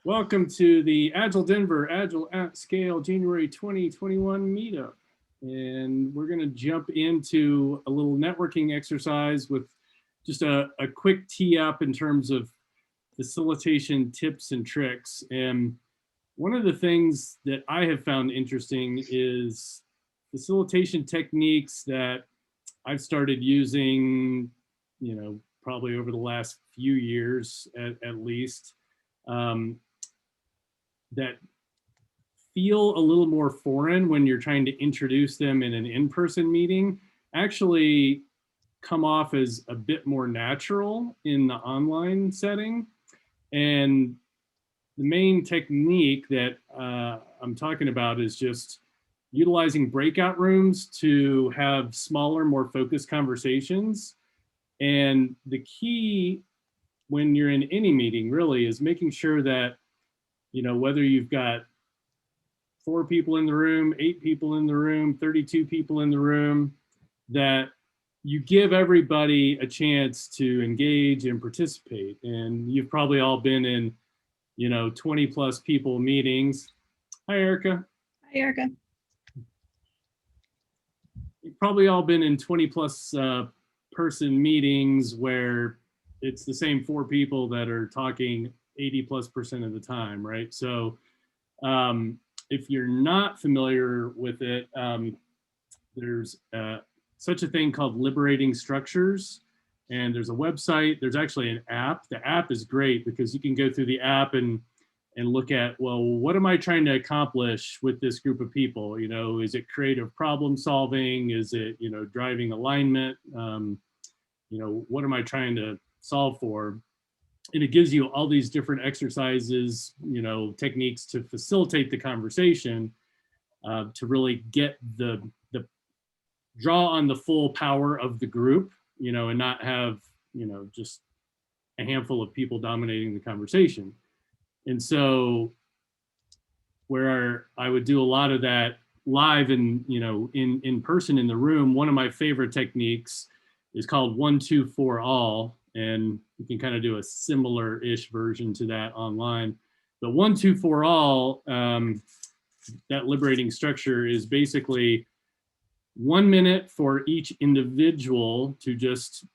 Welcome to the Agile Denver Agile at Scale January 2021 meetup. And we're going to jump into a little networking exercise with just a quick tee up in terms of facilitation tips and tricks. And one of the things that I have found interesting is facilitation techniques that I've started using, probably over the last few years at least. That feel a little more foreign when you're trying to introduce them in an in-person meeting actually come off as a bit more natural in the online setting. And the main technique that I'm talking about is just utilizing breakout rooms to have smaller, more focused conversations. And the key when you're in any meeting really is making sure that whether you've got 4 people in the room, 8 people in the room, 32 people in the room, that you give everybody a chance to engage and participate. And you've probably all been in, 20 plus people meetings. Hi, Erica. Hi, Erica. You've probably all been in 20 plus person meetings where it's the same 4 people that are talking 80+% of the time, right? So if you're not familiar with it, there's such a thing called liberating structures. And there's a website, there's actually an app. The app is great because you can go through the app and look at, well, what am I trying to accomplish with this group of people? Is it creative problem solving? Is it, driving alignment? What am I trying to solve for? And it gives you all these different exercises, techniques to facilitate the conversation, to really get the draw on the full power of the group, and not have, just a handful of people dominating the conversation. And so where I would do a lot of that live and, in person in the room, one of my favorite techniques is called 1, 2, 4 all. And you can kind of do a similar-ish version to that online. But 1, 2, 4 all, that liberating structure is basically 1 minute for each individual to just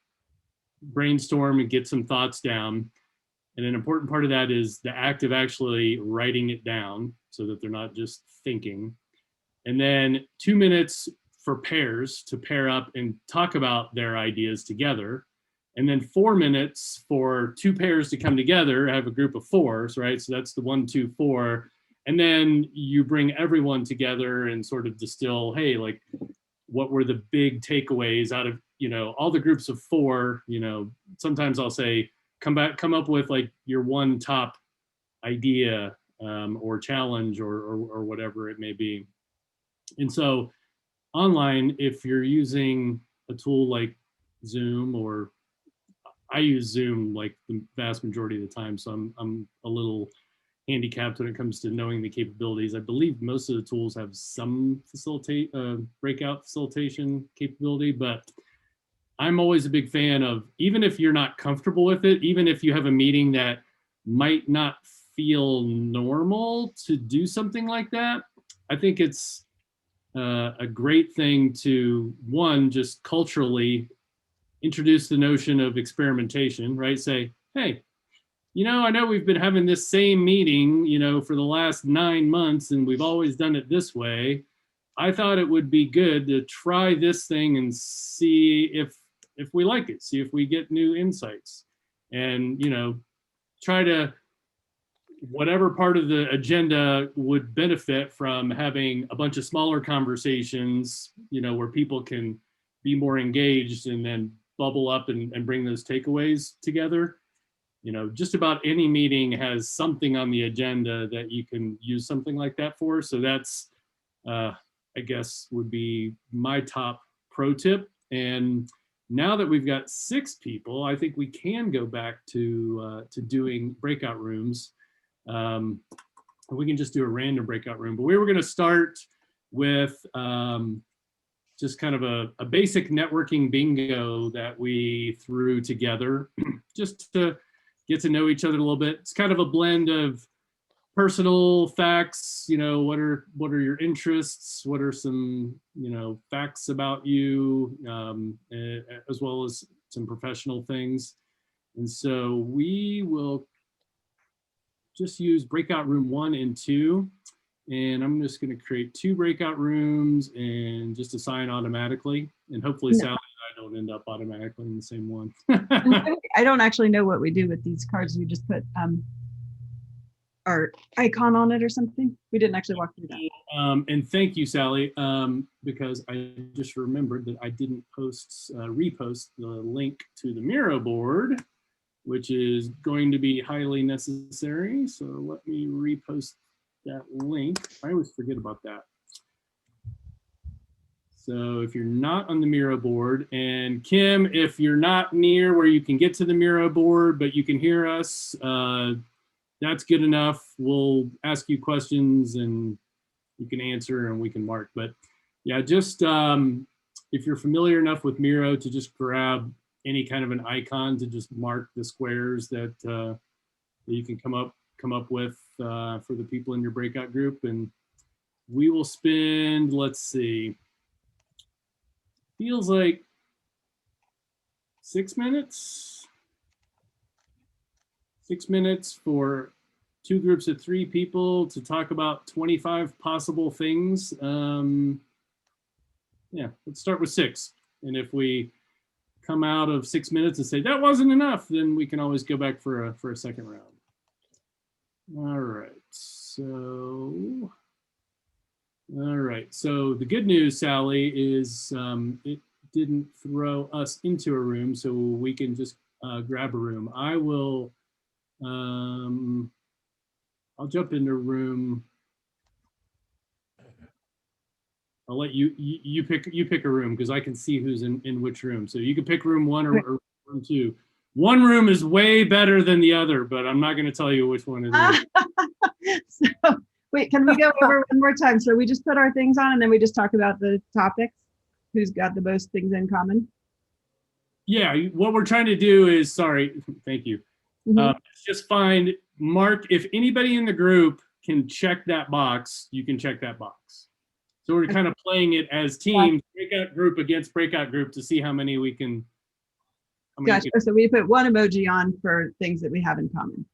brainstorm and get some thoughts down. And an important part of that is the act of actually writing it down so that they're not just thinking. And then 2 minutes for pairs to pair up and talk about their ideas together. And then 4 minutes for 2 pairs to come together, have a group of 4s, right? So that's the 1, 2, 4. And then you bring everyone together and sort of distill, hey, like, what were the big takeaways out of, all the groups of 4, sometimes I'll say, come up with like your one top idea or challenge or whatever it may be. And so online, if you're using a tool like Zoom, or I use Zoom like the vast majority of the time, so I'm a little handicapped when it comes to knowing the capabilities. I believe most of the tools have some breakout facilitation capability, but I'm always a big fan of, even if you're not comfortable with it, even if you have a meeting that might not feel normal to do something like that, I think it's a great thing to, one, just culturally introduce the notion of experimentation, right? Say, hey, I know we've been having this same meeting, for the last 9 months, and we've always done it this way. I thought it would be good to try this thing and see if we like it, see if we get new insights, and, try to, whatever part of the agenda would benefit from having a bunch of smaller conversations, where people can be more engaged and then bubble up and bring those takeaways together. Just about any meeting has something on the agenda that you can use something like that for. So that's, I guess, would be my top pro tip. And now that we've got 6 people, I think we can go back to doing breakout rooms. We can just do a random breakout room, but we were going to start with just kind of a basic networking bingo that we threw together just to get to know each other a little bit. It's kind of a blend of personal facts, what are your interests, what are some, facts about you, as well as some professional things. And so we will just use breakout room 1 and 2. And I'm just going to create 2 breakout rooms and just assign automatically. And hopefully Sally and I don't end up automatically in the same one. I don't actually know what we do with these cards. We just put our icon on it or something. We didn't actually walk through that. And thank you, Sally, because I just remembered that I didn't repost the link to the Miro board, which is going to be highly necessary. So let me repost that link. I always forget about that. So if you're not on the Miro board, and Kim, if you're not near where you can get to the Miro board, but you can hear us, that's good enough. We'll ask you questions and you can answer and we can mark. But yeah, just if you're familiar enough with Miro to just grab any kind of an icon to just mark the squares that you can come up with for the people in your breakout group. And we will spend, let's see, feels like 6 minutes. 6 minutes for 2 groups of 3 people to talk about 25 possible things. Yeah, let's start with 6. And if we come out of 6 minutes and say that wasn't enough, then we can always go back for a second round. All right, so the good news, Sally, is it didn't throw us into a room, so we can just grab a room. I will, I'll jump into room. I'll let you pick a room because I can see who's in which room. So you can pick room 1 or room 2. One room is way better than the other, but I'm not going to tell you which one it is. So, wait, can we go over one more time? So we just put our things on and then we just talk about the topics. Who's got the most things in common? Yeah, what we're trying to do is, sorry, thank you. Just mark, if anybody in the group can check that box, you can check that box. So we're kind of playing it as teams, breakout group against breakout group to see how many we can. Gotcha. So we put one emoji on for things that we have in common.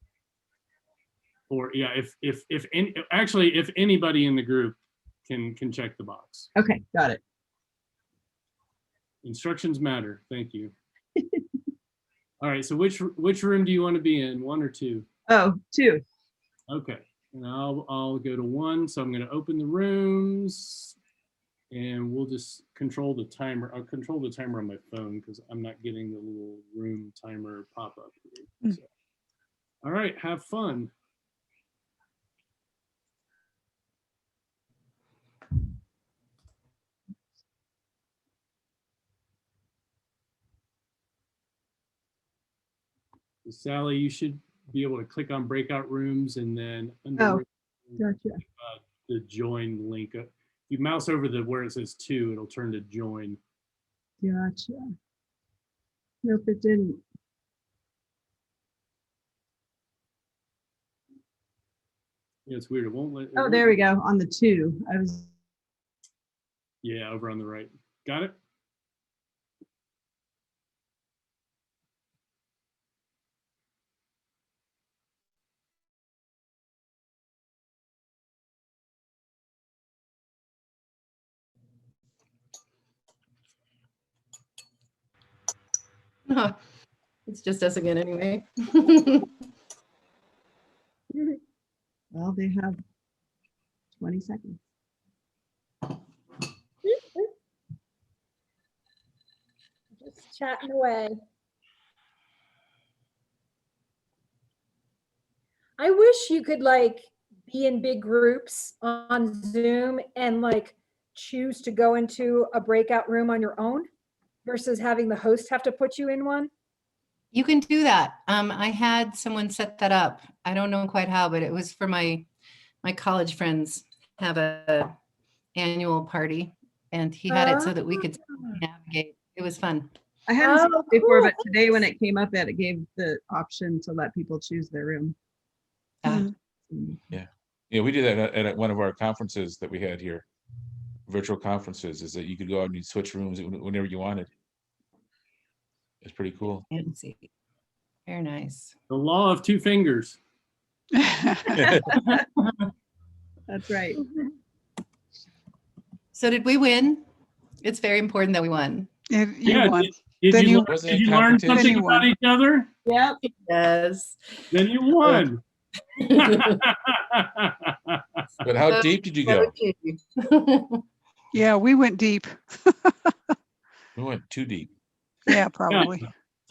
Or yeah, if anybody in the group can check the box. Okay, got it. Instructions matter. Thank you. All right. So which room do you want to be in? 1 or 2? Oh, 2. Okay. And I'll go to 1. So I'm going to open the rooms. And we'll just control the timer. I'll control the timer on my phone because I'm not getting the little room timer pop up here. So, all right, have fun. So Sally, you should be able to click on breakout rooms and then under gotcha. The join link. If you mouse over where it says 2, it'll turn to join. Gotcha. Nope, it didn't. Yeah, it's weird. It won't let. Oh, there we go. On the 2, I was. Yeah, over on the right. Got it. It's just us again anyway. Well, they have 20 seconds. Just chatting away. I wish you could be in big groups on Zoom and choose to go into a breakout room on your own versus having the host have to put you in one. You can do that. I had someone set that up. I don't know quite how, but it was for my college friends have a annual party, and he had it so that we could navigate. It was fun. I haven't seen it before, but today when it came up, it gave the option to let people choose their room. Yeah. Yeah, we did that at one of our conferences that we had here, virtual conferences, is that you could go out and you switch rooms whenever you wanted. It's pretty cool. Fancy. Very nice. The law of two fingers. That's right. So did we win? It's very important that we won. You Yeah, won. Did Then you, Wasn't did it you learn competition? something You about won. each other? Yep. Yes. Then you won. But how deep did you go? Yeah, we went deep. We went too deep. Yeah, probably.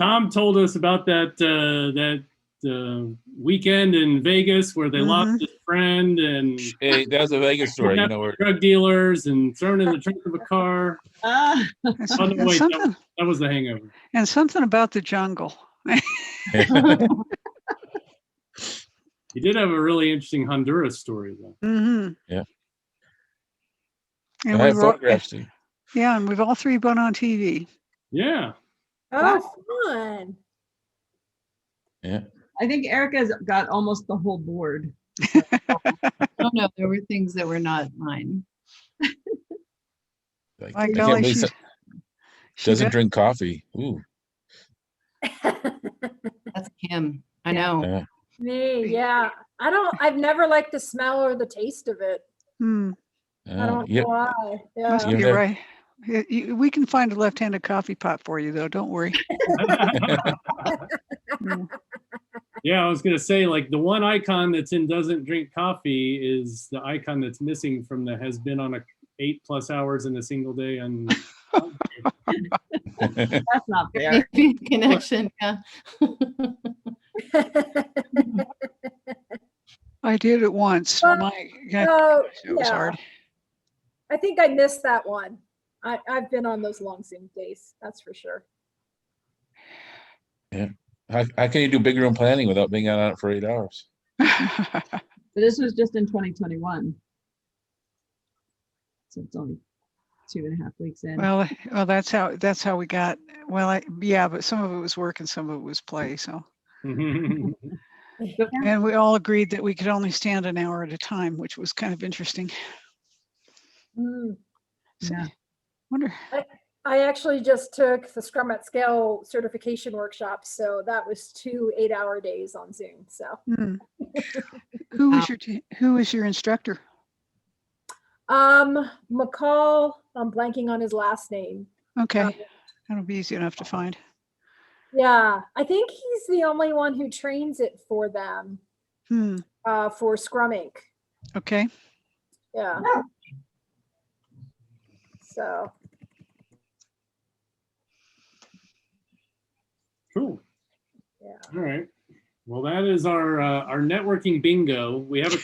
Tom told us about that weekend in Vegas where they lost his friend and Hey, that was a Vegas story, you know, where drug dealers and thrown in the trunk of a car. Ah, Oh, no, wait, that was the Hangover. And something about the jungle. He did have a really interesting Honduras story, though. Mm-hmm. Yeah. And I have we were, photographs too. yeah, and we've all three been on TV. Yeah. Oh, fun. Yeah. I think Erica's got almost the whole board. Oh no, there were things that were not mine. Like, My I can't golly, believe she doesn't does- drink coffee. Ooh. That's Kim. I know. Yeah. Me, yeah. I've never liked the smell or the taste of it. Hmm, I don't Yeah. know why. must Yeah. be Yeah. right. We can find a left-handed coffee pot for you, though. Don't worry. Mm. Yeah, I was gonna say, like, the one icon that's in doesn't drink coffee is the icon that's missing from the has been on a 8+ hours in a single day. And That's not fair. Connection. Yeah. I did it once. Well, My Oh, it was yeah. hard. I think I missed that one. I've been on those long Zoom days, that's for sure. How can you do big room planning without being on it for 8 hours? But this was just in 2021. So it's only 2.5 weeks in. Well, that's how we got. Well, yeah, but some of it was work and some of it was play. So, and we all agreed that we could only stand an hour at a time, which was kind of interesting. Mm. So, Yeah. wonder. I actually just took the Scrum at Scale certification workshop, so that was 2 8-hour days on Zoom. So Hmm. Who was who was your instructor? McCall, I'm blanking on his last name. Okay, that'll be easy enough to find. Yeah, I think he's the only one who trains it for them, Hmm. for Scrum Inc. Okay. Yeah. So Cool. yeah. All right. Well, that is our networking bingo. We have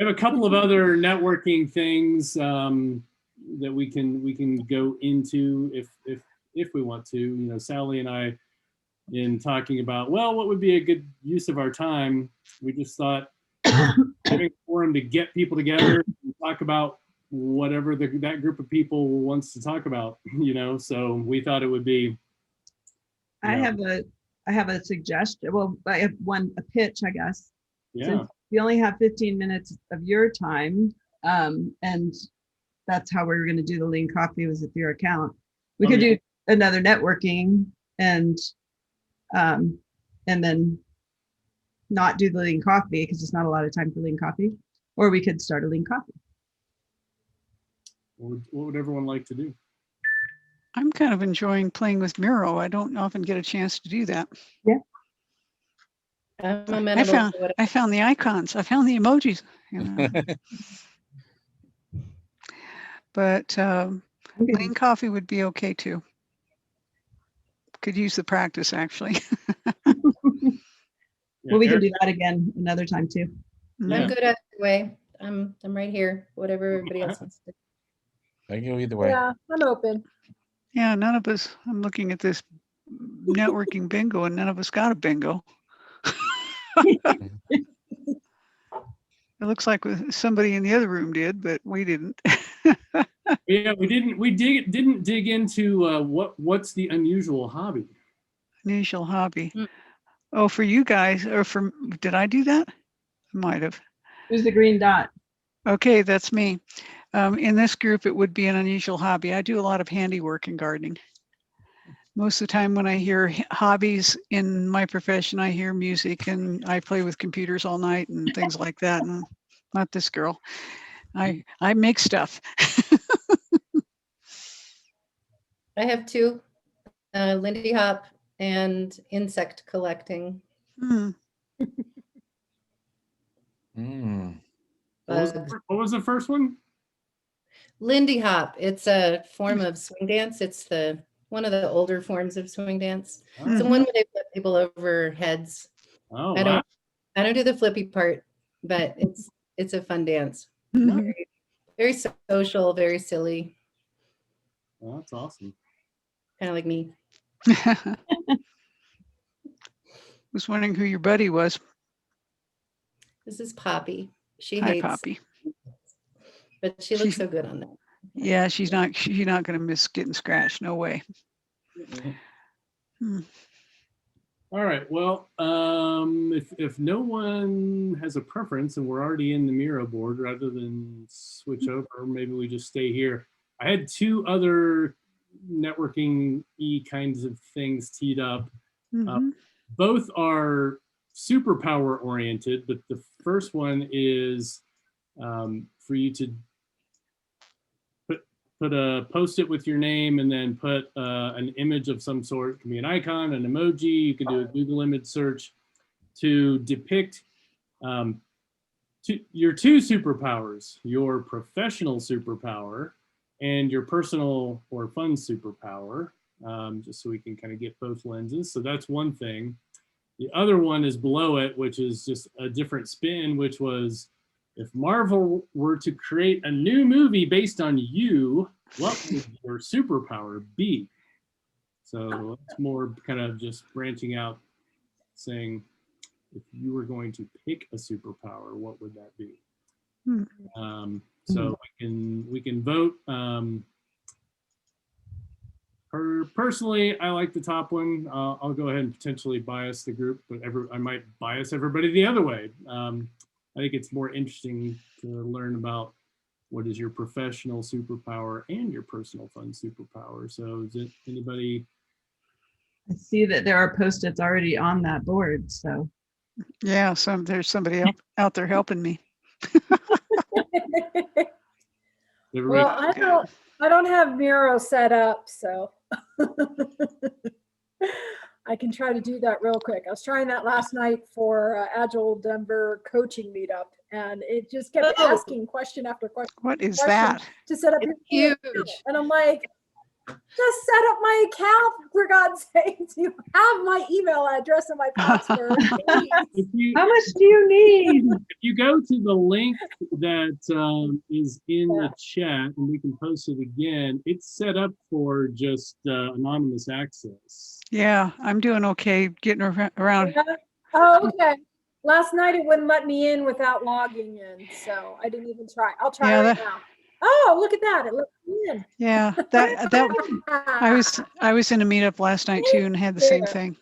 a couple of other networking things that we can go into if we want to. You know, Sally and I, in talking about, well, what would be a good use of our time, we just thought having a forum to get people together and talk about whatever that group of people wants to talk about. You know, so we thought it would be. I Yeah. have a suggestion. Well, I have a pitch, I guess. Yeah. Since we only have 15 minutes of your time, and that's how we were going to do the lean coffee was with your account. We could yeah. do another networking and then not do the lean coffee because it's not a lot of time for lean coffee, or we could start a lean coffee. What would everyone like to do? I'm kind of enjoying playing with Miro. I don't often get a chance to do that. I'm amenable to whatever. I found the icons. I found the emojis. You know. But Okay. lean coffee would be okay too. Could use the practice actually. Well, we can Eric? do that again another time too. Mm-hmm. Yeah. I'm good either way. I'm right here. Whatever everybody else wants to do. I can go either way. Yeah, I'm open. Yeah, none of us, I'm looking at this networking bingo and none of us got a bingo. It looks like somebody in the other room did, but we didn't. Yeah, we didn't. We didn't dig into what's the unusual hobby. Unusual hobby. Mm. Oh, for you guys, or did I do that? I might have. Who's the green dot? Okay, that's me. In this group, it would be an unusual hobby. I do a lot of handiwork and gardening. Most of the time when I hear hobbies in my profession, I hear music and I play with computers all night and things like that. And not this girl. I make stuff. I have two, Lindy Hop and insect collecting. Hmm. Mm. What was the first one? Lindy Hop, it's a form of swing dance. It's one of the older forms of swing dance. It's the one where they flip people over heads. Oh, I wow. don't do the flippy part, but it's a fun dance. Mhm. Very social, very silly, Oh, that's awesome. kind of like me. Was wondering who your buddy was. This is Poppy. She Hi, hates, Poppy. but she looks so good on that. Yeah, she's not going to miss getting scratched. No way. Hmm. All right. Well, if no one has a preference and we're already in the Miro board, rather than switch over, maybe we just stay here. I had two other networking-y kinds of things teed up. Mhm. Both are superpower oriented, but the first one is for you to put a Post-it with your name and then put an image of some sort. It can be an icon, an emoji. You can do a Google image search to depict your two superpowers, your professional superpower and your personal or fun superpower, just so we can kind of get both lenses. So that's one thing. The other one is below it, which is just a different spin, which was, if Marvel were to create a new movie based on you, what would your superpower be? So it's more kind of just branching out, saying, if you were going to pick a superpower, what would that be? So we can vote. Personally, I like the top one. I'll go ahead and potentially bias the group, but I might bias everybody the other way. I think it's more interesting to learn about what is your professional superpower and your personal fun superpower. So is it anybody? I see that there are Post-its already on that board, so. Yeah, there's somebody out there helping me. Everybody, Well, I don't have Miro set up, so I can try to do that real quick. I was trying that last night for Agile Denver coaching meetup, and it just kept asking question after question. What is that? To set up It's your huge. and I'm like, just set up my account, for God's sakes. You have my email address and my password. if you, How much do you need? if you go to the link that is in the chat, and we can post it again, it's set up for just anonymous access. Yeah, I'm doing okay getting around. Yeah. Oh, okay. Last night it wouldn't let me in without logging in, so I didn't even try. I'll try Yeah, right now. Oh, look at that! It let me in. Yeah, I was in a meetup last night too and had the same thing.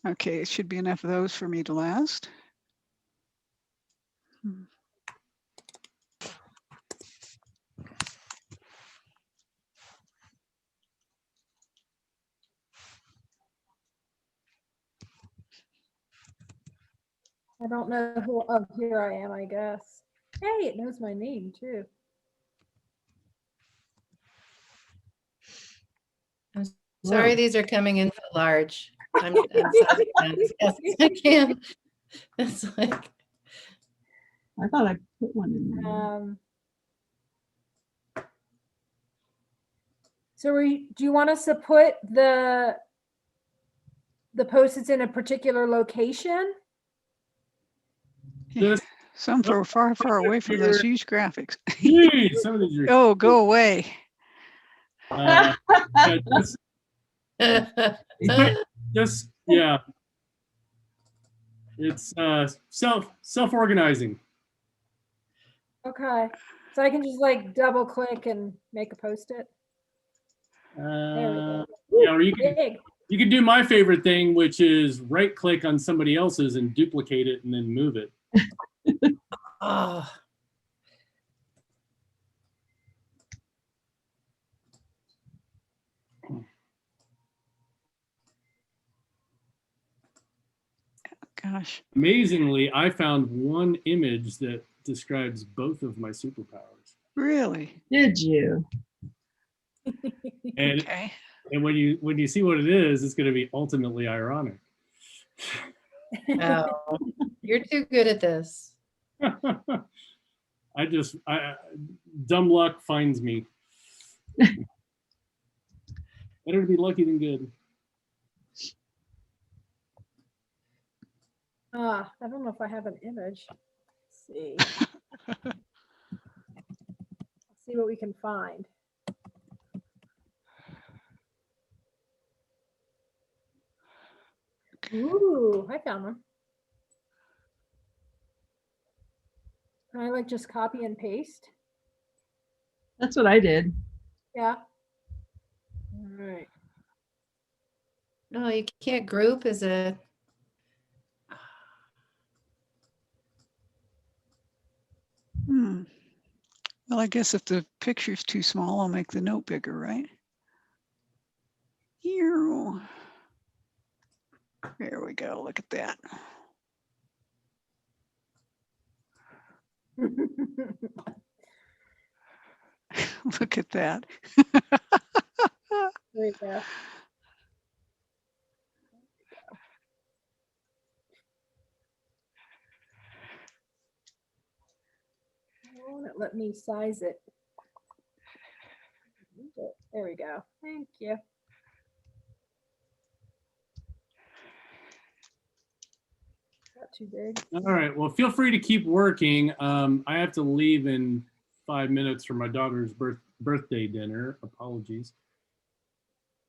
Okay, it should be enough of those for me to last. I don't know who. Oh, here I am, I guess. Hey, it knows my name too. I'm sorry, these are coming in so large. I'm sorry, as fast as I can. It's like, I thought I put one in there. So do you want us to put the Post-its in a particular location? Just, Some are far, far away from those huge graphics. geez, some of these are. Oh, go away. Yeah, just yeah. It's self-organizing. Okay. So I can just like double click and make a Post-it. There we go. Yeah, or you can Big. You can do my favorite thing, which is right click on somebody else's and duplicate it and then move it. Oh, Gosh. Amazingly, I found one image that describes both of my superpowers. Really? Did you? And Okay. and when you see what it is, it's going to be ultimately ironic. no. You're too good at this. I dumb luck finds me. Better to be lucky than good. I don't know if I have an image. Let's see. Let's see what we can find. Ooh, I found one. Can I like just copy and paste? That's what I did. Yeah. All right. No, you can't group as a. Well, I guess if the picture's too small, I'll make the note bigger, right? Here. There we go. Look at that. Look at that. There you go. Won't it let me size it? There we go. Thank you. Not too big. All right. Well, feel free to keep working. I have to leave in 5 minutes for my daughter's birthday dinner. Apologies.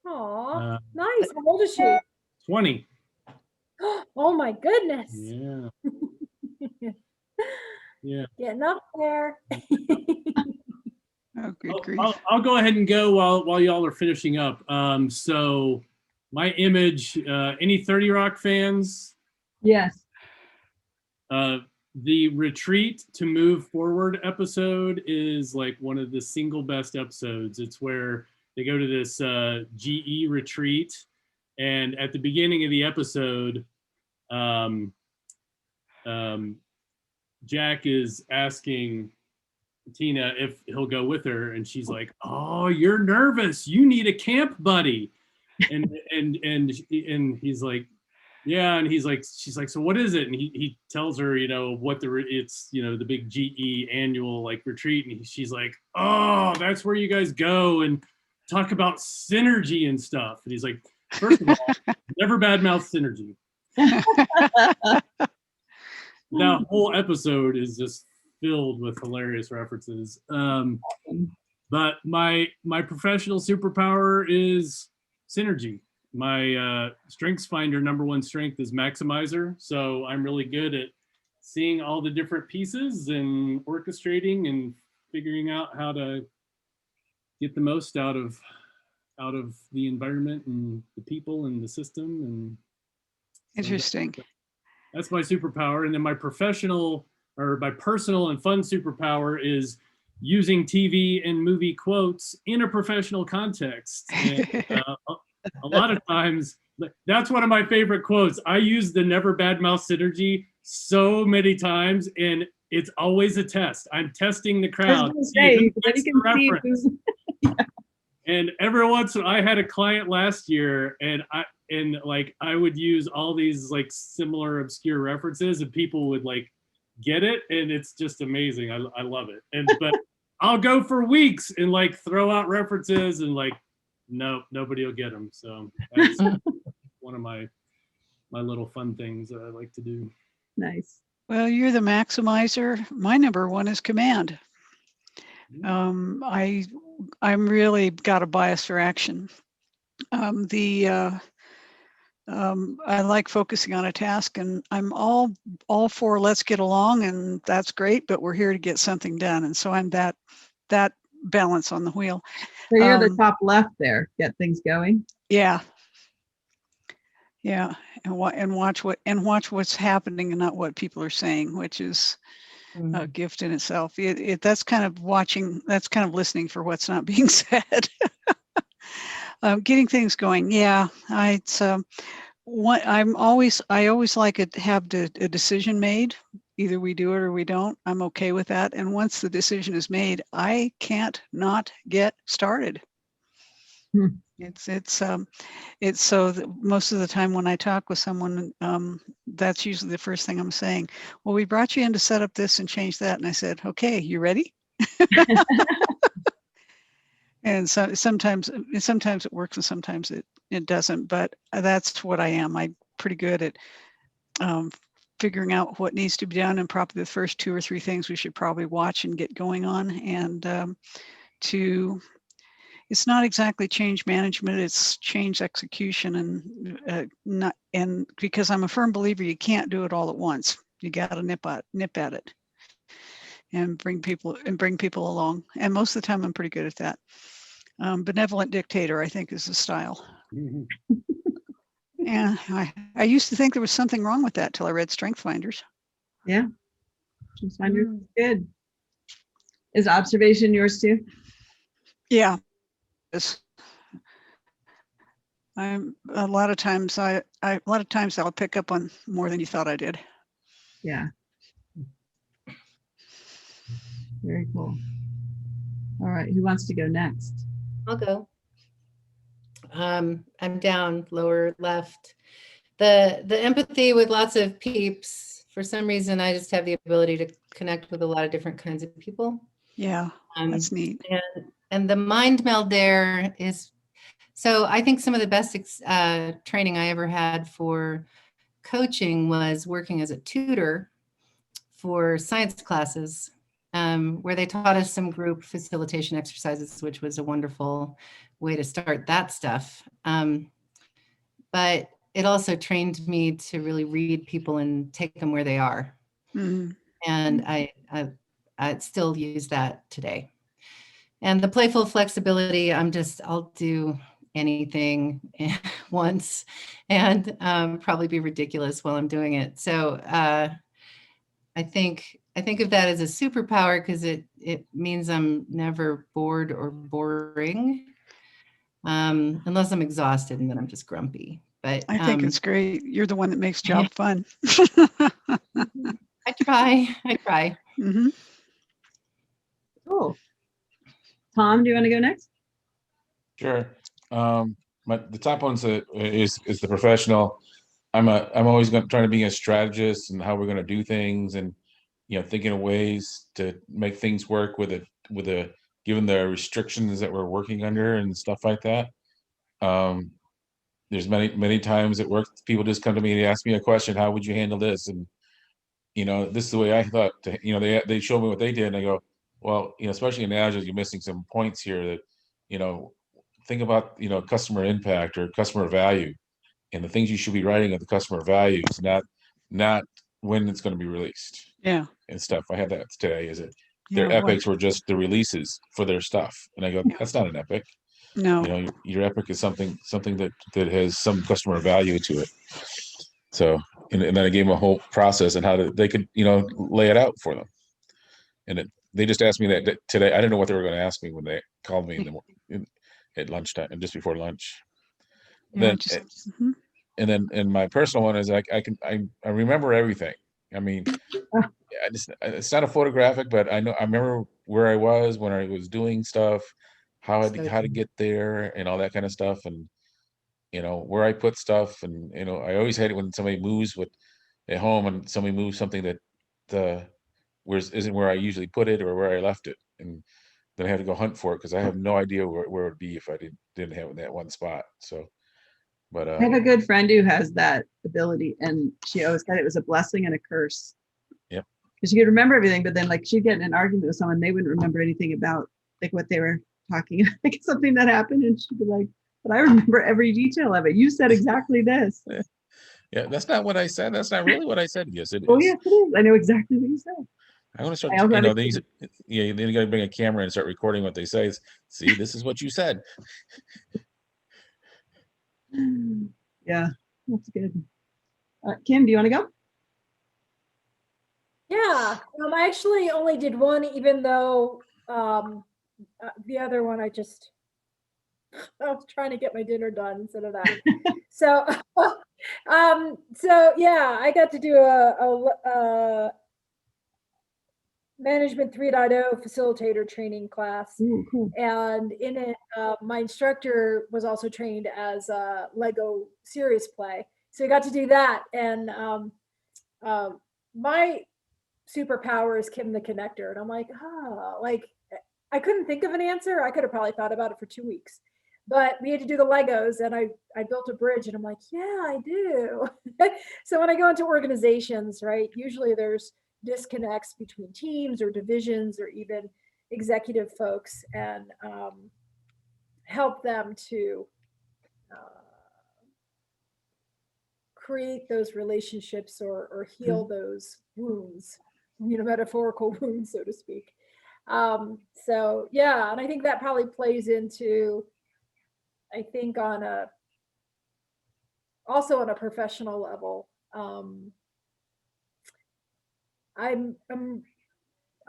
Aw, Uh, nice. How old is she? 20. Oh my goodness. Yeah. Yeah. Getting up there. Oh, good grief. I'll go ahead and go while y'all are finishing up. So my image, any 30 Rock fans? Yes. The retreat to move forward episode is like one of the single best episodes. It's where they go to this GE retreat, and at the beginning of the episode, Jack is asking Tina if he'll go with her, and she's like, "Oh, you're nervous. You need a camp buddy," and he's like, "Yeah," and he's like, she's like, "So what is it?" And he tells her, what it's the big GE annual like retreat, and she's like, "Oh, that's where you guys go and talk about synergy and stuff." And he's like, "First of all, never badmouth synergy." That whole episode is just filled with hilarious references. But my professional superpower is synergy. My strengths finder #1 strength is maximizer. So I'm really good at seeing all the different pieces and orchestrating and figuring out how to get the most out of the environment and the people and the system. And Interesting. that's my superpower. And then my personal and fun superpower is using TV and movie quotes in a professional context. And, a lot of times, that's one of my favorite quotes. I use the never badmouth synergy so many times, and it's always a test. I'm testing the crowd. And every once I had a client last year, and I would use all these like similar obscure references, and people would like get it, and it's just amazing. I love it. But I'll go for weeks and like throw out references, and like nobody will get them. So that's one of my little fun things that I like to do. Nice. Well, you're the maximizer. My #1 is command. I'm really got a bias for action. I like focusing on a task, and I'm all for let's get along, and that's great, but we're here to get something done. And so I'm that balance on the wheel. So you're the top left there. Get things going. Yeah. Yeah, and watch what's happening and not what people are saying, which is a Mm. gift in itself. That's kind of watching. That's kind of listening for what's not being said. Getting things going. Yeah, it's what I always like it to have a decision made. Either we do it or we don't. I'm okay with that. And once the decision is made, I can't not get started. Hmm. It's so that most of the time when I talk with someone, that's usually the first thing I'm saying. Well, we brought you in to set up this and change that. And I said, okay, you ready? And so sometimes it works and sometimes it doesn't, but that's what I am. I'm pretty good at figuring out what needs to be done, and probably the first 2 or 3 things we should probably watch and get going on. And it's not exactly change management, it's change execution, and because I'm a firm believer you can't do it all at once. You got to nip at it and bring people along. And most of the time I'm pretty good at that. Benevolent dictator, I think, is the style. Mhm. And I used to think there was something wrong with that till I read Strength Finders. Yeah. Just find good. Is observation yours too? Yeah. I'm a lot of times I'll pick up on more than you thought I did. Yeah. Very cool. All right, who wants to go next? I'll go. I'm down lower left. The empathy with lots of peeps. For some reason, I just have the ability to connect with a lot of different kinds of people. Yeah, that's neat. And the mind meld there is, so I think some of the best training I ever had for coaching was working as a tutor for science classes, where they taught us some group facilitation exercises, which was a wonderful way to start that stuff. But it also trained me to really read people and take them where they are. Mm-hmm. And I still use that today. And the playful flexibility, I'll do anything once and probably be ridiculous while I'm doing it. So I think of that as a superpower because it means I'm never bored or boring, unless I'm exhausted and then I'm just grumpy. But I think it's great. You're the one that makes job fun. I try. Mm-hmm. Cool. Tom, do you want to go next? Sure. The top one's is the professional. I'm always trying to be a strategist and how we're going to do things, and thinking of ways to make things work with given the restrictions that we're working under and stuff like that. There's many times at work people just come to me and ask me a question, how would you handle this? And this is the way I thought they show me what they did and I go, well, especially in Agile, you're missing some points here that think about customer impact or customer value, and the things you should be writing at the customer values, not when it's going to be released. Yeah. And stuff. I had that today. Is it Yeah, their epics were just the releases for their stuff, and I go, that's not an epic. No. Your epic is something that has some customer value to it. So, and then I gave them a whole process and how they could lay it out for them. And they just asked me that today. I didn't know what they were going to ask me when they called me at lunchtime and just before lunch. Yeah, and then my personal one is I remember everything. I mean, it's not a photographic, but I remember where I was when I was doing stuff, how to get there, and all that kind of stuff, and where I put stuff, and I always hate it when somebody moves at home and somebody moves something that isn't where I usually put it or where I left it, and then I have to go hunt for it because I have no idea where it would be if I didn't have it in that one spot. So. But I have a good friend who has that ability, and she always said it was a blessing and a curse. Yep. Because she could remember everything, but then like she'd get in an argument with someone, they wouldn't remember anything about like what they were talking, like something that happened, and she'd be like, "But I remember every detail of it. You said exactly this." Yeah, that's not what I said. That's not really what I said. Yes, it is. Oh yes, it is. I know exactly what you said. I want to start. These. Yeah, then you got to bring a camera and start recording what they say. See, this is what you said. Yeah. That's good. Kim, do you want to go? Yeah, I actually only did one, even though the other one I was trying to get my dinner done instead of that. So, so yeah, I got to do a management 3.0 facilitator training class. Ooh, cool. And in it, my instructor was also trained as a Lego serious play. So I got to do that. And my superpower is Kim the connector. And I'm like, like I couldn't think of an answer. I could have probably thought about it for 2 weeks. But we had to do the Legos and I built a bridge and I'm like, yeah, I do. So when I go into organizations, right, usually there's disconnects between teams or divisions or even executive folks, and help them to create those relationships or heal those wounds, metaphorical wounds, so to speak. So yeah, and I think that probably plays into, I think also on a professional level. I'm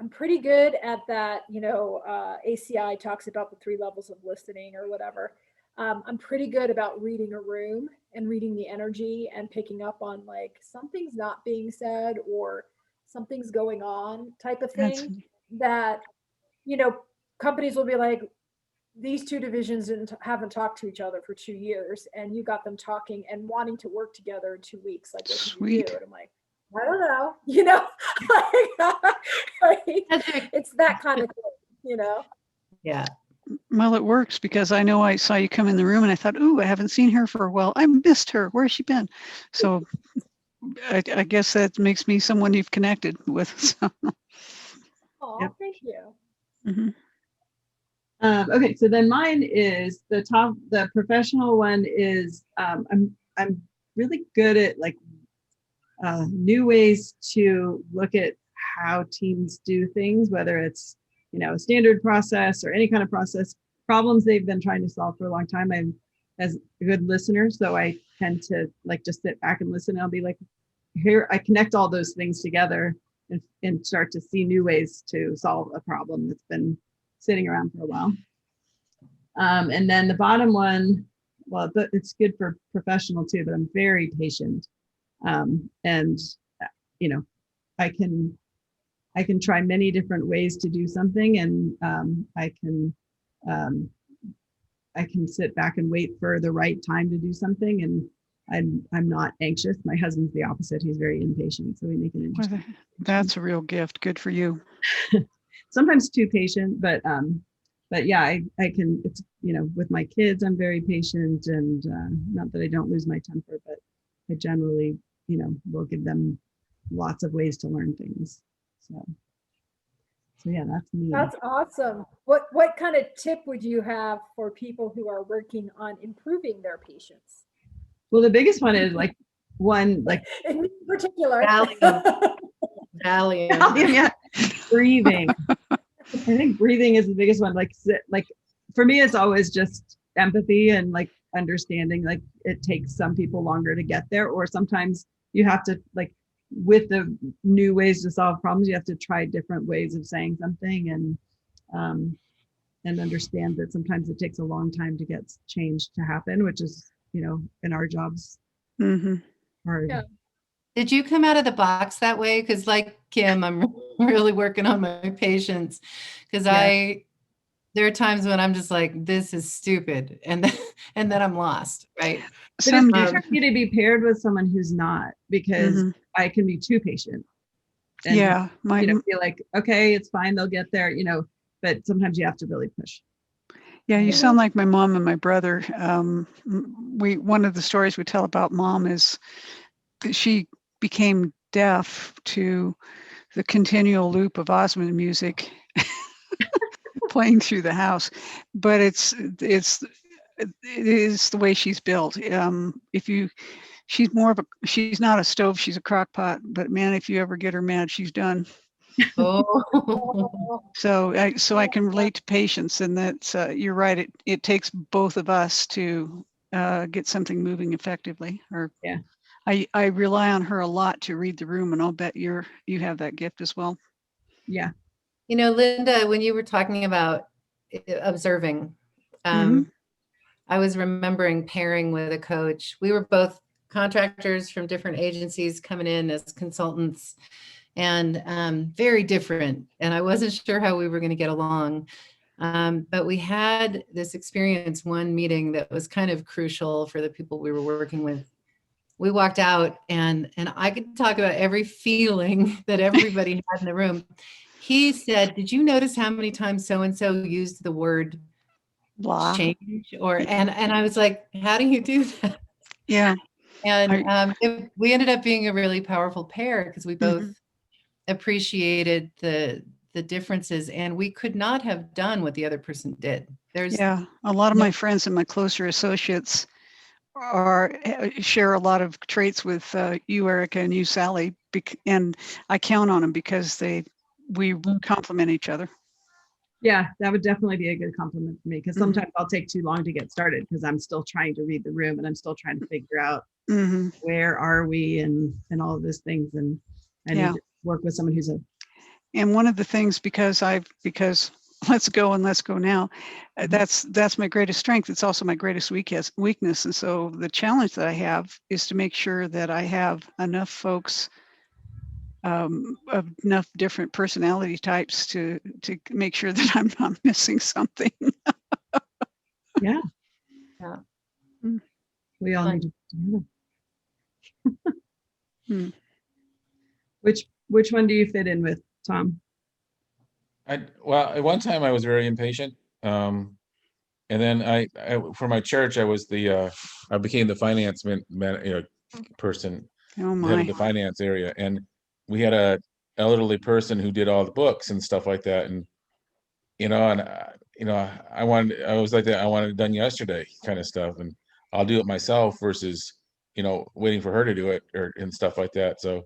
pretty good at that. ACI talks about the 3 levels of listening or whatever. I'm pretty good about reading a room and reading the energy and picking up on like something's not being said or something's going on type of thing. That, companies will be like, these 2 divisions haven't talked to each other for 2 years, and you got them talking and wanting to work together in 2 weeks. Like, what can you do? And I'm like, I don't know, it's that kind of thing, Yeah. Well, it works because I know I saw you come in the room and I thought, ooh, I haven't seen her for a while. I missed her. Where's she been? So I guess that makes me someone you've connected with. So. Oh, Yep. Thank you. Mm-hmm. Okay, so then mine is the professional one is I'm really good at like new ways to look at how teams do things, whether it's a standard process or any kind of process problems they've been trying to solve for a long time. I'm as a good listener, so I tend to like just sit back and listen. I'll be like, here I connect all those things together and start to see new ways to solve a problem that's been sitting around for a while. And then the bottom one, well, it's good for professional too, but I'm very patient. And I can try many different ways to do something, and I can sit back and wait for the right time to do something, and I'm not anxious. My husband's the opposite. He's very impatient, so we make it interesting. That's a real gift. Good for you. Sometimes too patient, but yeah, I can. It's with my kids, I'm very patient, and not that I don't lose my temper, but I generally will give them lots of ways to learn things. So yeah, that's me. That's awesome. What kind of tip would you have for people who are working on improving their patience? Well, the biggest one is like in particular. Valium. Yeah, breathing. I think breathing is the biggest one. Like for me, it's always just empathy and like understanding. Like it takes some people longer to get there, or sometimes you have to like, with the new ways to solve problems, you have to try different ways of saying something, and understand that sometimes it takes a long time to get change to happen, which is in our jobs hard. Yeah. Did you come out of the box that way? Because like Kim, I'm really working on my patience, because Yeah. there are times when I'm just like, this is stupid, and then I'm lost, right? But it's tricky to be paired with someone who's not, because I can be too patient. And, yeah, feel like, okay, it's fine, they'll get there, but sometimes you have to really push. Yeah, you sound like my mom and my brother. One of the stories we tell about mom is that she became deaf to the continual loop of Osmond music playing through the house, but it is the way she's built. She's not a stove, she's a crock pot, but man, if you ever get her mad, she's done. Oh. So I can relate to patience, and that's you're right. It takes both of us to get something moving effectively. Or Yeah. I rely on her a lot to read the room, and I'll bet you have that gift as well. Yeah. You know, Linda, when you were talking about observing, Mhm. I was remembering pairing with a coach. We were both contractors from different agencies coming in as consultants, and very different. And I wasn't sure how we were going to get along. But we had this experience, one meeting that was kind of crucial for the people we were working with. We walked out and I could talk about every feeling that everybody had in the room. He said, "Did you notice how many times so-and-so used the word Blah. change?" And I was like, "How do you do that?" Yeah. And we ended up being a really powerful pair because we both Mhm. appreciated the differences, and we could not have done what the other person did. There's Yeah. A lot of no- my friends and my closer associates share a lot of traits with you, Erica, and you, Sally, and I count on them because we complement each other. Yeah, that would definitely be a good compliment for me, because Mhm. sometimes I'll take too long to get started because I'm still trying to read the room and I'm still trying to figure out Mhm. where are we and all of these things. And I Yeah. need to work with someone who's And one of the things, because let's go and let's go now, Mhm. that's my greatest strength. It's also my greatest weakness. And so the challenge that I have is to make sure that I have enough folks, of enough different personality types to make sure that I'm not missing something. Yeah. Yeah. Mm. We all Fun. need to work together. Hmm. Which one do you fit in with, Tom? Well, at one time I was very impatient. And then I for my church, I became the finance person, Oh the head of my. the finance area. And we had a elderly person who did all the books and stuff like that. And, I was like that. I wanted it done yesterday kind of stuff. And I'll do it myself versus, waiting for her to do it and stuff like that. So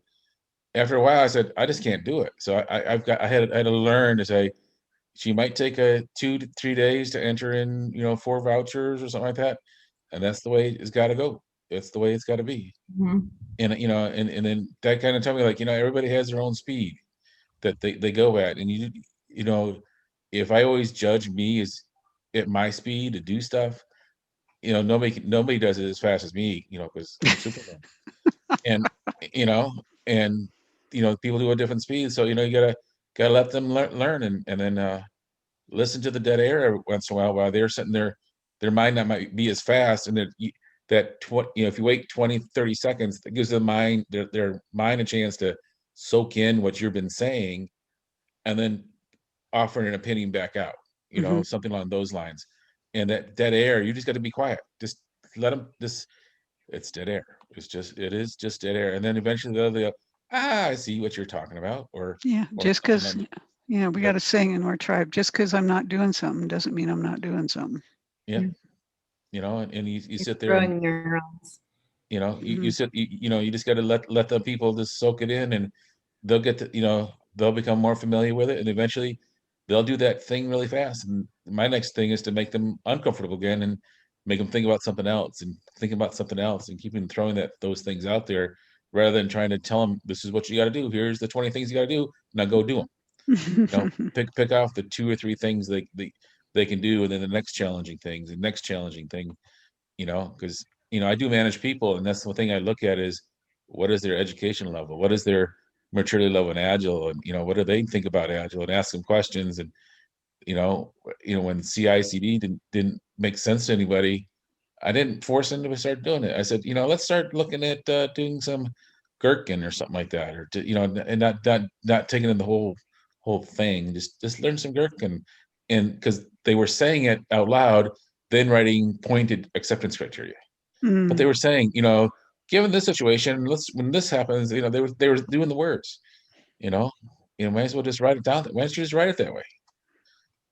after a while I said, I just can't do it. So I had to learn to say, she might take a 2 to 3 days to enter in, 4 vouchers or something like that, and that's the way it's gotta go. It's the way it's gotta be. Mhm. And then that kinda tell me, like, everybody has their own speed that they go at, and you know, if I always judge me as at my speed to do stuff, nobody does it as fast as me, because I'm Superman. And, you know, and, people do a different speed, so, you gotta let them learn and then, listen to the dead air every once in a while they're sitting there, their mind not might be as fast, and if you wait 20, 30 seconds, that gives their mind a chance to soak in what you've been saying, and then offer an opinion back out, Mhm. something along those lines. And that dead air, you just got to be quiet. Just let them. It's dead air. It is just dead air. And then eventually they'll go, I see what you're talking about, Yeah. or Just something because, like. we But got a saying in our tribe, just because I'm not doing something doesn't mean I'm not doing something. yeah, Yeah. and you It's sit there and growing neurons. you Mhm. sit you just got to let the people just soak it in, and they'll get to they'll become more familiar with it, and eventually they'll do that thing really fast. And my next thing is to make them uncomfortable again and make them think about something else and think about something else and keep them throwing those things out there rather than trying to tell them this is what you got to do. Here's the 20 things you got to do. Now go do them. Pick off the 2 or 3 things they can do, and then the next challenging things, the next challenging thing, because I do manage people, and that's the thing I look at is what is their education level, what is their maturity level in Agile, and what do they think about Agile, and ask them questions. And when CI/CD didn't make sense to anybody, I didn't force them to start doing it. I said, let's start looking at doing some gherkin or something like that, or and not taking in the whole thing. Just learn some gherkin, and because they were saying it out loud, then writing pointed acceptance criteria. But they Mm. were saying, given this situation, when this happens, they were doing the words, you know, might as well just write it down. Why don't you just write it that way?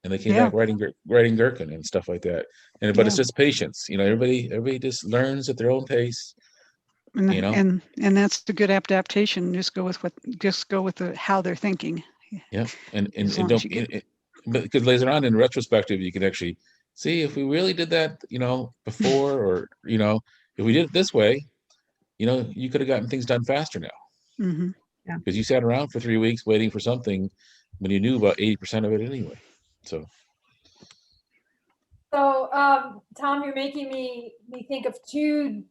And they came Yeah. back writing gherkin and stuff like that. But it's Yeah. just patience. Everybody just learns at their own pace. You know, And that's the good adaptation. Just go with how they're thinking. yeah. And As and long as don't. you get. But because later on in retrospective, you can actually see, if we really did that, before, or, if we did it this way, you could have gotten things done faster now. Mhm. Because you sat around for 3 weeks waiting for something when you knew about 80% of it anyway. So, So, Tom, you're making me think of two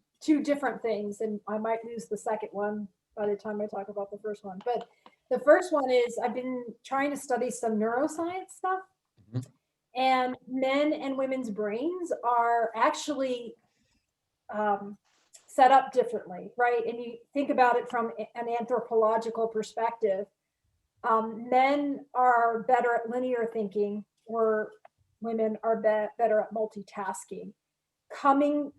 different things, and I might lose the second one by the time I talk about the first one. But the first one is I've been trying to study some neuroscience stuff, Mhm. and men and women's brains are actually set up differently, right? And you think about it from an anthropological perspective. Men are better at linear thinking, or women are better at multitasking. Coming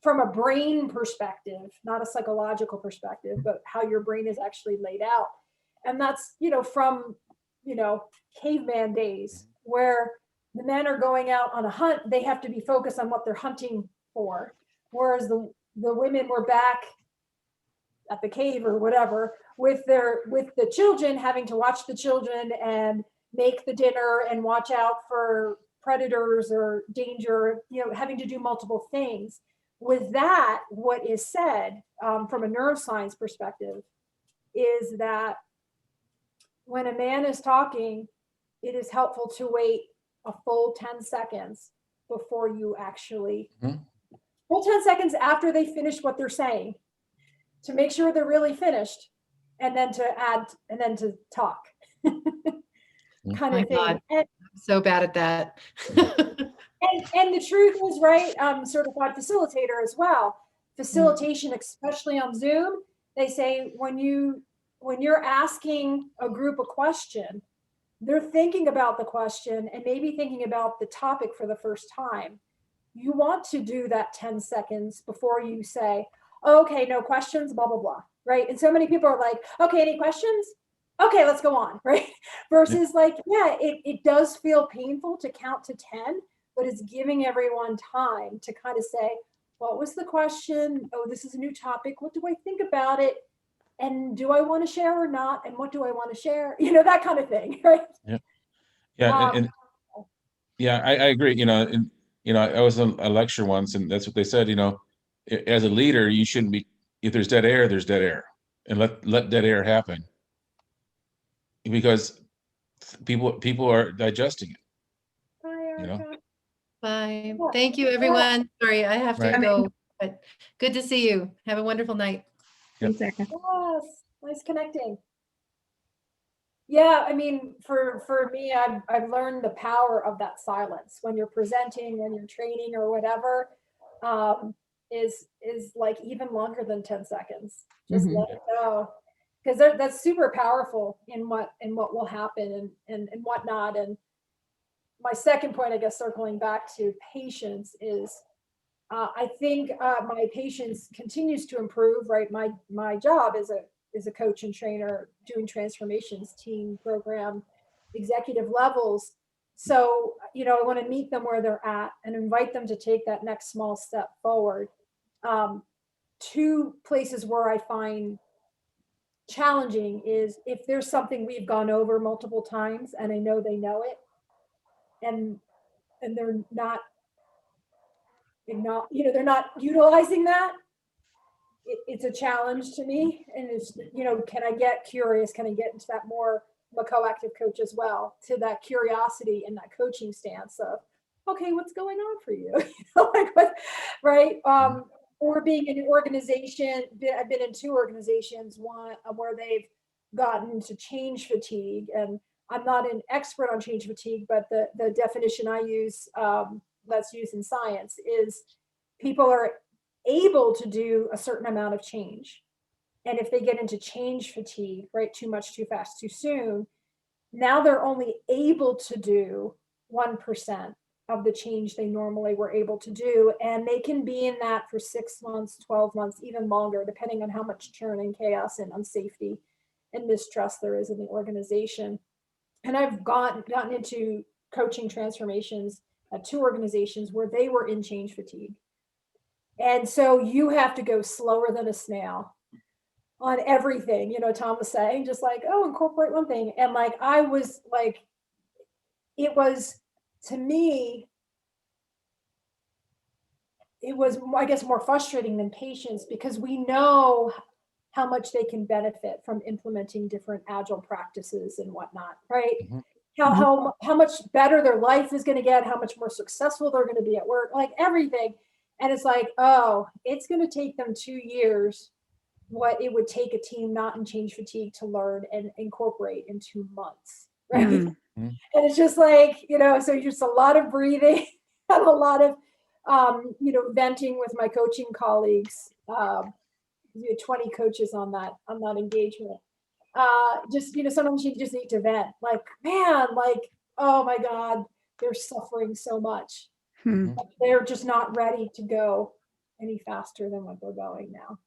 from a brain perspective, not a psychological perspective, but how your brain is actually laid out. And that's, from, caveman days, where the men are going out on a hunt, they have to be focused on what they're hunting for. Whereas the women were back at the cave or whatever with the children, having to watch the children and make the dinner and watch out for predators or danger, having to do multiple things. With that, what is said from a neuroscience perspective is that when a man is talking, it is helpful to wait a full 10 seconds before you actually, Mhm. full 10 seconds after they finish what they're saying, to make sure they're really finished, and then to add, and then to talk. Kind My of thing. God. I'm so bad at that. And the truth is, right, I'm a certified facilitator as well. Facilitation, especially on Zoom, they say when you're asking a group a question, they're thinking about the question and maybe thinking about the topic for the first time. You want to do that 10 seconds before you say, okay, no questions, blah, blah, blah, right? And so many people are like, okay, any questions? Okay, let's go on, right? Versus like, yeah, it does feel painful to count to 10, but it's giving everyone time to kind of say, what was the question? Oh, this is a new topic. What do I think about it? And do I want to share or not? And what do I want to share? That kind of thing, right? Yeah, Um, yeah, I agree. And I was in a lecture once, and that's what they said. As a leader, you shouldn't be. If there's dead air, there's dead air, and let dead air happen, because people are digesting it. Hi, Erica. Bye. Thank you, everyone. Sorry, I have to Right. go, but good to see you. Have a wonderful night. Thanks, Erica. Yes, nice connecting. Yeah, I mean, for me, I've learned the power of that silence when you're presenting, when you're training or whatever, is like even longer than 10 seconds. Just Mhm. let it go. Because that's super powerful in what will happen and whatnot. And my second point, I guess, circling back to patience is I think my patience continues to improve, right? My job is a coach and trainer doing transformations, team, program, executive levels. So, I want to meet them where they're at and invite them to take that next small step forward. Two places where I find challenging is if there's something we've gone over multiple times and I know they know it, and they're not they're not utilizing that. It's a challenge to me. And it's, can I get curious? Can I get into that more, I'm a co-active coach as well, to that curiosity and that coaching stance of, okay, what's going on for you? Like what, right? Or being in an organization, I've been in two organizations, one where they've gotten to change fatigue. And I'm not an expert on change fatigue, but the definition I use, that's used in science, is people are able to do a certain amount of change. And if they get into change fatigue, right, too much, too fast, too soon, now they're only able to do 1% of the change they normally were able to do. And they can be in that for 6 months, 12 months, even longer, depending on how much churn and chaos and unsafety and mistrust there is in the organization. And I've gotten into coaching transformations at two organizations where they were in change fatigue. And so you have to go slower than a snail on everything, Tom was saying, just like, oh, incorporate one thing. And like, I was like, it was, to me, it was, I guess, more frustrating than patience, because we know how much they can benefit from implementing different agile practices and whatnot, right? Mhm. How much better their life is going to get, how much more successful they're going to be at work, like everything. And it's like, oh, it's going to take them 2 years what it would take a team not in change fatigue to learn and incorporate in 2 months, right? Mm. And it's just like, so just a lot of breathing and a lot of, venting with my coaching colleagues. 20 coaches on that engagement. Just, sometimes you just need to vent, like, man, like, oh my God, they're suffering so much. Hmm. They're just not ready to go any faster than what they're going now.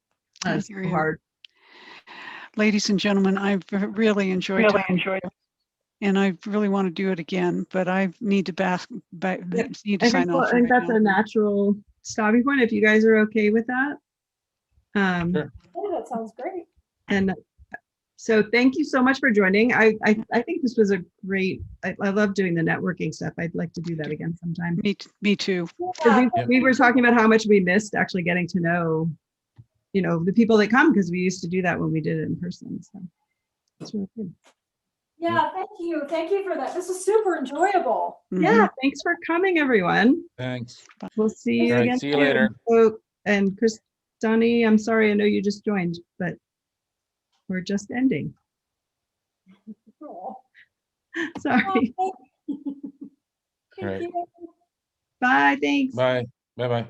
That's hear so you. hard. Ladies and gentlemen, I've really enjoyed it. And I really want to do it again, but I need to need to sign off. I think right that's now. a natural stopping point if you guys are okay with that. Sure. Yeah, that sounds great. And so thank you so much for joining. I think this was a great, I love doing the networking stuff. I'd like to do that again sometime. Me too. 'Cause Yeah, we were talking about how much we missed actually getting to know, the people that come, because we used to do that when we did it in person. So it's really good. yeah, thank you. Thank you for that. This is super enjoyable. Mhm. Yeah, thanks for coming, everyone. Thanks. We'll see you All right, again. see you soon. later. So, and Donnie, I'm sorry, I know you just joined, but we're just ending. Aw. Sorry. Thank All right. you. Bye, thanks. Bye. Bye-bye.